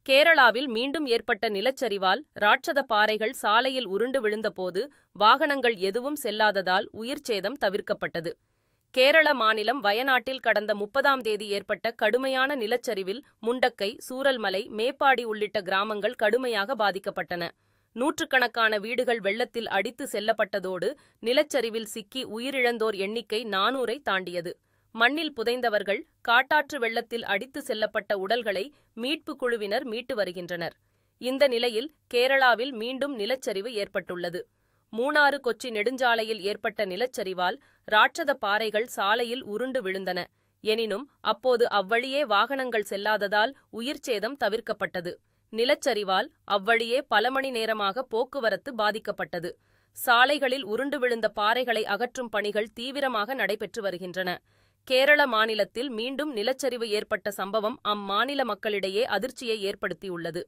கேரளாவில் மீண்டும் ஏற்பட்ட நிலச்சரிவால் ராட்சத பாறைகள் சாலையில் உருண்டு விழுந்தபோது வாகனங்கள் எதுவும் செல்லாததால் உயிர்ச்சேதம் தவிர்க்கப்பட்டது. கேரள மாநிலம் வயநாட்டில் கடந்த 30ஆம் தேதி ஏற்பட்ட கடுமையான நிலச்சரிவில் முண்டக்கை, சூரல்மலை, மேப்பாடி உள்ளிட்ட கிராமங்கள் கடுமையாக பாதிக்கப்பட்டன. நூற்றுக்கணக்கான வீடுகள் வெள்ளத்தில் அடித்து செல்லப்பட்டதோடு நிலச்சரிவில் சிக்கி உயிரிழந்தோர் எண்ணிக்கை 400ஐ தாண்டியது. மண்ணில் புதைந்தவர்கள், காட்டாற்று வெள்ளத்தில் அடித்து செல்லப்பட்ட உடல்களை மீட்பு குழுவினர் மீட்டு வருகின்றனர். இந்த நிலையில் கேரளாவில் மீண்டும் நிலச்சரிவு ஏற்பட்டுள்ளது. மூணாறு கொச்சி நெடுஞ்சாலையில் ஏற்பட்ட நிலச்சரிவால் ராட்சத பாறைகள் சாலையில் உருண்டு விழுந்தன. எனினும் அப்போது அவ்வழியே வாகனங்கள் செல்லாததால் உயிர்ச்சேதம் தவிர்க்கப்பட்டது. நிலச்சரிவால் அவ்வழியே பல மணி நேரமாக போக்குவரத்து பாதிக்கப்பட்டது. சாலைகளில் உருண்டு விழுந்த பாறைகளை அகற்றும் பணிகள் தீவிரமாக நடைபெற்று வருகின்றன. கேரள மாநிலத்தில் மீண்டும் நிலச்சரிவு ஏற்பட்ட சம்பவம் அம்மாநில மக்களிடையே அதிர்ச்சியை ஏற்படுத்தியுள்ளது.